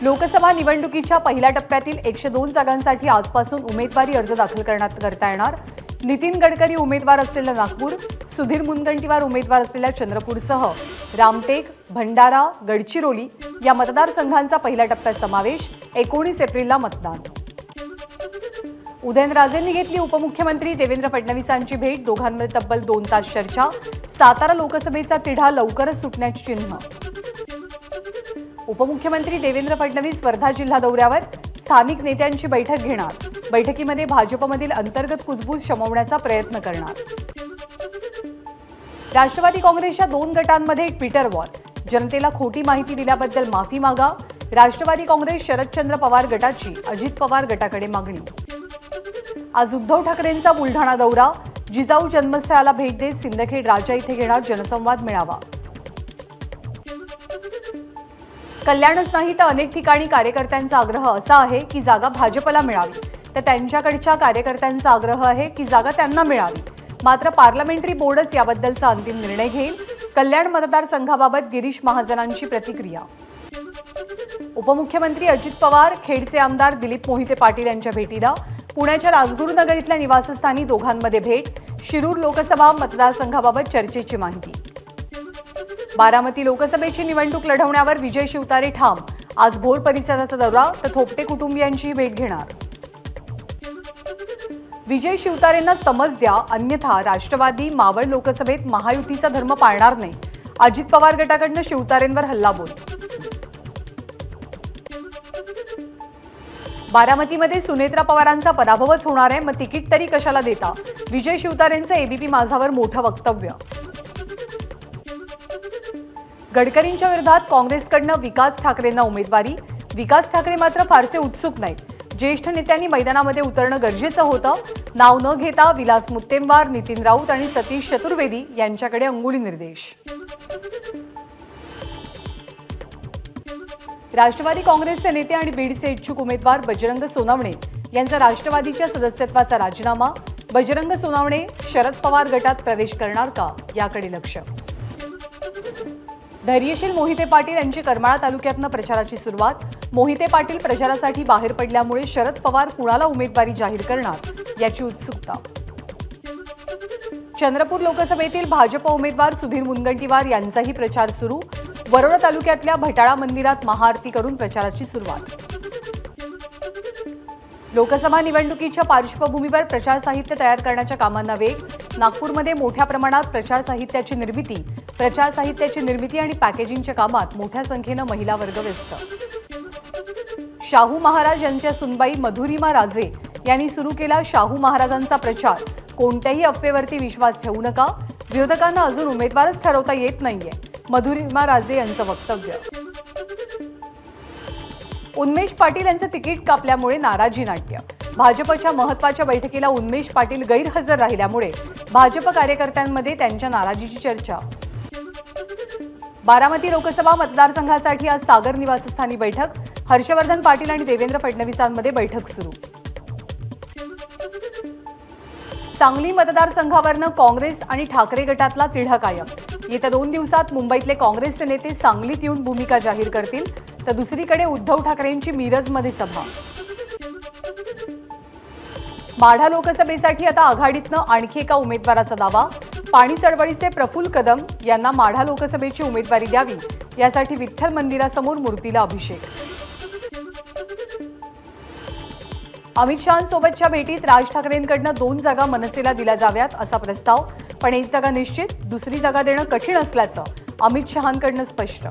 लोकसभा निवडणुकीच्या पहिल्या टप्प्यातील 102 जागांसाठी आजपासून उमेदवारी अर्ज दाखल करता येणार। नितीन गडकरी उमेदवार असलेल्या नागपूर, सुधीर मुनगंटीवार उमेदवार असलेल्या चंद्रपूरसह रामटेक, भंडारा, गडचिरोली या मतदारसंघांचा पहिल्या टप्प्यात समावेश। 19 एप्रिलला मतदान। उदयनराजेंनी घेतली उपमुख्यमंत्री देवेंद्र फडणवीसांची भेट। दोघांमध्ये तब्बल 2 तास चर्चा। सातारा लोकसभेचा तिढा लवकरच सुटण्याची चिन्ह। उपमुख्यमंत्री देवेंद्र फडणवीस वर्धा जिल्हा दौऱ्यावर। स्थानिक नेत्यांची बैठक घेणार। बैठकीमध्ये भाजपमधील अंतर्गत कुजबूज शमवण्याचा प्रयत्न करणार। राष्ट्रवादी काँग्रेसच्या 2 गटांमध्ये ट्विटर वॉर। जनतेला खोटी माहिती दिल्याबद्दल माफी मागा। राष्ट्रवादी काँग्रेस शरदचंद्र पवार गटाची अजित पवार गटाकडे मागणी। आज उद्धव ठाकरेंचा बुलढाणा दौरा। जिजाऊ जन्मस्थळाला भेट देत सिंदखेड राजा इथे घेणार जनसंवाद मेळावा। कल्याणच नाही तर अनेक ठिकाणी कार्यकर्त्यांचा आग्रह असा आहे की जागा भाजपला मिळावी, तर त्यांच्याकडच्या कार्यकर्त्यांचा आग्रह आहे की जागा त्यांना मिळावी। मात्र पार्लमेंटरी बोर्डच याबद्दलचा अंतिम निर्णय घेईल। कल्याण मतदारसंघाबाबत गिरीश महाजनांची प्रतिक्रिया। उपमुख्यमंत्री अजित पवार खेडचे आमदार दिलीप मोहिते पाटील यांच्या भेटीला। पुण्याच्या राजगुरुनगर इथल्या निवासस्थानी दोघांमध्ये भेट। शिरूर लोकसभा मतदारसंघाबाबत चर्चेची माहिती। बारामती लोकसभेची निवडणूक लढवण्यावर विजय शिवतारे ठाम। आज भोर परिसराचा दौरा, तर थोपटे कुटुंबियांची भेट घेणार। विजय शिवतारेंना समज द्या, अन्यथा राष्ट्रवादी मावळ लोकसभेत महायुतीचा धर्म पाळणार नाही। अजित पवार गटाकडून शिवतारेंवर हल्लाबोल। बारामतीमध्ये सुनेत्रा पवारांचा पराभवच होणार आहे, मग तिकीट तरी कशाला देता? विजय शिवतारेंचं एबीपी माझावर मोठं वक्तव्य। गडकरींच्या विरोधात काँग्रेसकडून विकास ठाकरेंना उमेदवारी। विकास ठाकरे मात्र फारसे उत्सुक नाहीत। ज्येष्ठ नेत्यांनी मैदानामध्ये उतरणं गरजेचं होतं। नाव न घेता विलास मुत्तेमवार, नितीन राऊत आणि सतीश चतुर्वेदी यांच्याकडे अंगुली निर्देश। राष्ट्रवादी काँग्रेसचे नेते आणि बीडचे इच्छुक उमेदवार बजरंग सोनवणे यांचा राष्ट्रवादीच्या सदस्यत्वाचा राजीनामा। बजरंग सोनवणे शरद पवार गटात प्रवेश करणार का, याकडे लक्ष। धैर्यशील मोहिते पाटील यांची करमाळा तालुक्यातनं प्रचाराची सुरुवात। मोहिते पाटील प्रचारासाठी बाहेर पडल्यामुळे शरद पवार कुणाला उमेदवारी जाहीर करणार, याची उत्सुकता। चंद्रपूर लोकसभेतील भाजप उमेदवार सुधीर मुनगंटीवार यांचाही प्रचार सुरू। वरोरा तालुक्यातल्या भटाळा मंदिरात महाआरती करून प्रचाराची सुरुवात। लोकसभा निवडणुकीच्या पार्श्वभूमीवर प्रचार साहित्य तयार करण्याच्या कामांना वेग। नागपूरमध्ये मोठ्या प्रमाणात प्रचार साहित्याची निर्मिती आणि पॅकेजिंगच्या कामात मोठ्या संख्येनं महिला वर्ग व्यस्त। शाहू महाराज यांच्या सुनबाई मधुरिमा राजे यांनी सुरू केला शाहू महाराजांचा प्रचार। कोणत्याही अफवेवरती विश्वास ठेवू नका, विरोधकांना अजून उमेदवारच ठरवता येत नाहीये, मधुरिमा राजे यांचं वक्तव्य। उन्मेष पाटील यांचं तिकीट कापल्यामुळे नाराजी नाट्य। भाजपच्या महत्त्वाच्या बैठकीला उन्मेष पाटील गैरहजर राहिल्यामुळे भाजप कार्यकर्त्यांमध्ये त्यांच्या नाराजीची चर्चा। बारामती लोकसभा मतदारसंघासाठी आज सागर निवासस्थानी बैठक। हर्षवर्धन पाटील आणि देवेंद्र फडणवीसांमध्ये बैठक सुरू। सांगली मतदारसंघावरनं काँग्रेस आणि ठाकरे गटातला तिढा कायम। येत्या 2 दिवसात मुंबईतले काँग्रेसचे नेते सांगलीत येऊन भूमिका जाहीर करतील, तर दुसरीकडे उद्धव ठाकरेंची मिरजमध्ये सभा। माढा लोकसभेसाठी आता आघाडीतनं आणखी एका उमेदवाराचा दावा। पाणी चळवळीचे प्रफुल्ल कदम यांना माढा लोकसभेची उमेदवारी द्यावी, यासाठी विठ्ठल मंदिरासमोर मूर्तीला अभिषेक। अमित शहांसोबतच्या भेटीत राज ठाकरेंकडून 2 जागा मनसेला दिल्या जाव्यात असा प्रस्ताव, पण 1 जागा निश्चित, दुसरी जागा देणं कठीण असल्याचं अमित शहांकडून स्पष्ट।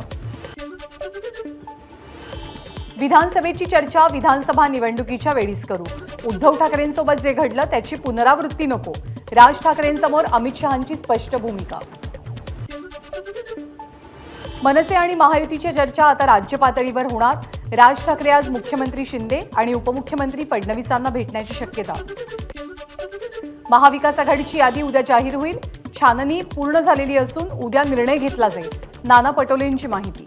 विधानसभेची चर्चा विधानसभा निवडणुकीच्या वेळीच करू। उद्धव ठाकरेंसोबत जे घडलं त्याची पुनरावृत्ती नको, राज ठाकरेंसमोर अमित शहांची स्पष्ट भूमिका। मनसे आणि महायुतीची चर्चा आता राज्य पातळीवर होणार। राज ठाकरे आज मुख्यमंत्री शिंदे आणि उपमुख्यमंत्री फडणवीसांना भेटण्याची शक्यता। महाविकास आघाडीची यादी उद्या जाहीर होईल। छाननी पूर्ण झालेली असून उद्या निर्णय घेतला जाईल, नाना पटोलेंची माहिती।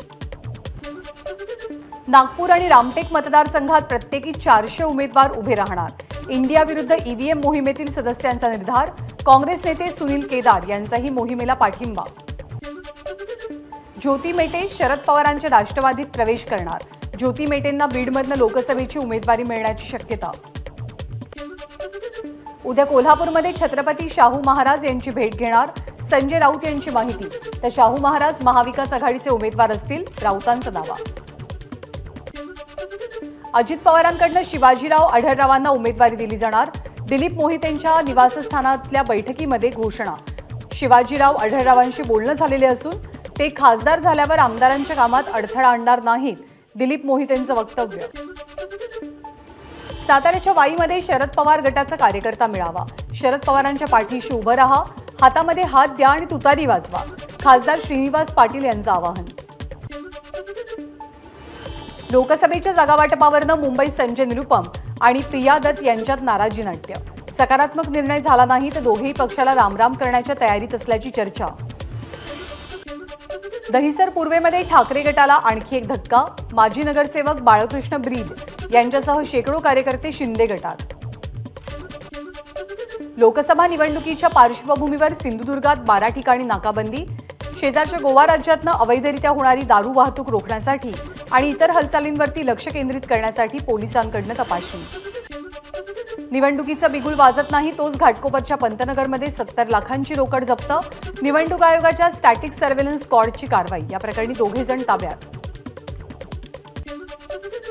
नागपूर आणि रामटेक मतदारसंघात प्रत्येकी 400 उमेदवार उभे राहणार। इंडिया विरुद्ध ईव्हीएम मोहिमेतील सदस्यांचा निर्धार। काँग्रेस नेते सुनील केदार यांचाही मोहिमेला पाठिंबा। ज्योती मेटे शरद पवारांच्या राष्ट्रवादीत प्रवेश करणार। ज्योती मेटेंना बीडमधनं लोकसभेची उमेदवारी मिळण्याची शक्यता. उद्या कोल्हापूरमध्ये छत्रपती शाहू महाराज यांची भेट घेणार संजय राऊत यांची माहिती. तर शाहू महाराज महाविकास आघाडीचे उमेदवार असतील, राऊतांचा दावा. अजित पवारांकडून शिवाजीराव आढळरावांना उमेदवारी दिली जाणार. दिलीप मोहितेंच्या निवासस्थानातल्या बैठकीमध्ये घोषणा. शिवाजीराव आढळरावांशी बोलणं झालेले असून ते खासदार झाल्यावर आमदारांच्या कामात अडथळा आणणार नाहीत, दिलीप मोहितेंचं वक्तव्य. साताऱ्याच्या वाईमध्ये शरद पवार गटाचा कार्यकर्ता मेळावा. शरद पवारांच्या पाठीशी उभं राहा, हातामध्ये हात द्या आणि तुतारी वाजवा, खासदार श्रीनिवास पाटील यांचं आवाहन. लोकसभेच्या जागावाटपावरनं मुंबईत संजय निरुपम आणि प्रिया दत्त यांच्यात नाराजी नाट्य. सकारात्मक निर्णय झाला नाही तर दोघेही पक्षाला रामराम करण्याच्या तयारीत असल्याची चर्चा. दहिसर पूर्वेमध्ये ठाकरे गटाला आणखी एक धक्का. माजी नगरसेवक बाळकृष्ण ब्रीद यांच्यासह शेकडो कार्यकर्ते शिंदे गटात. लोकसभा निवडणुकीच्या पार्श्वभूमीवर सिंधुदुर्गात 12 ठिकाणी नाकाबंदी. शेजारच्या गोवा राज्यातनं अवैधरित्या होणारी दारू वाहतूक रोखण्यासाठी आणि इतर हालचालींवरती लक्ष केंद्रित करण्यासाठी पोलिसांकडून तपासणी. निवडणुकीचं बिगुल वाजत नाही तोच घाटकोपरच्या पंतनगरमध्ये 70 लाखांची रोकड जप्त. निवडणूक आयोगाच्या स्टॅटिक सर्व्हेलन्स स्क्वॉडची कारवाई. या प्रकरणी 2 जण ताब्यात.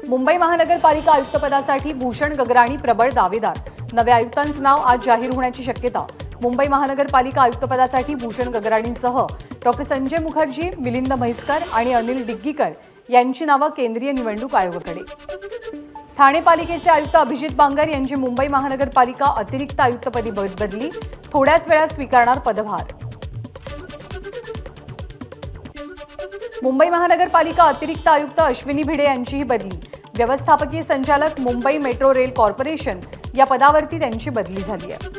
मुंबई महानगरपालिका आयुक्तपदासाठी भूषण गगराणी प्रबळ दावेदार. नव्या आयुक्तांचं नाव आज जाहीर होण्याची शक्यता. मुंबई महानगरपालिका आयुक्तपदासाठी भूषण गगराणींसह डॉक्टर संजय मुखर्जी, मिलिंद म्हैसकर आणि अनिल डिग्गीकर यांची नावं केंद्रीय निवडणूक आयोगाकडे. ठाणे पालिकेचे आयुक्त अभिजित बांगर यांची मुंबई महानगरपालिका अतिरिक्त आयुक्तपदी बदली. थोड्याच वेळात स्वीकारणार पदभार. मुंबई महानगरपालिका अतिरिक्त आयुक्त अश्विनी भिडे यांचीही बदली. व्यवस्थापकीय संचालक मुंबई मेट्रो रेल कॉर्पोरेशन या पदावरती त्यांची बदली झाली आहे.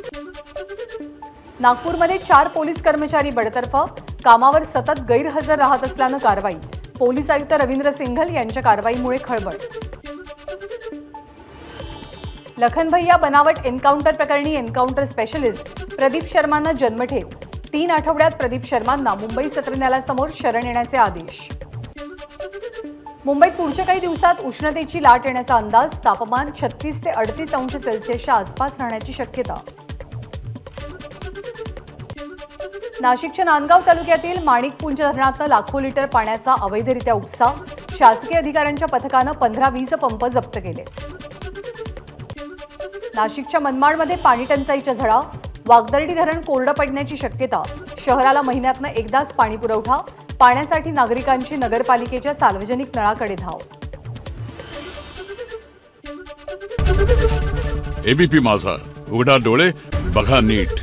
नागपूरमध्ये 4 पोलीस कर्मचारी बडतर्फ. कामावर सतत गैरहजर राहत असल्यानं कारवाई. पोलीस आयुक्त रवींद्र सिंघल यांच्या कारवाईमुळे खळबळ. लखनभैया बनावट एन्काउंटर प्रकरणी एन्काउंटर स्पेशलिस्ट प्रदीप शर्मांना जन्मठेप. 3 आठवड्यात प्रदीप शर्मांना मुंबई सत्र न्यायालयासमोर शरण येण्याचे आदेश. मुंबईत पुढच्या काही दिवसात उष्णतेची लाट येण्याचा अंदाज. तापमान 36 ते 38 अंश सेल्सिअसच्या आसपास राहण्याची शक्यता. नाशिकच्या नांदगाव तालुक्यातील माणिकपुंज धरणातून लाखो लिटर पाण्याचा अवैधरित्या उपसा. शासकीय अधिकाऱ्यांच्या पथकानं 15 वीज पंप जप्त केले. नाशिकच्या मनमाडमध्ये पाणी टंचाईच्या झळा. वागदर्डी धरण कोरडं पडण्याची शक्यता. शहराला महिन्यातनं एकदाच पाणी पुरवठा. पाण्यासाठी नागरिकांची नगरपालिकेच्या सार्वजनिक नळाकडे धाव. एबीपी माझा, उघडा डोळे बघा नीट.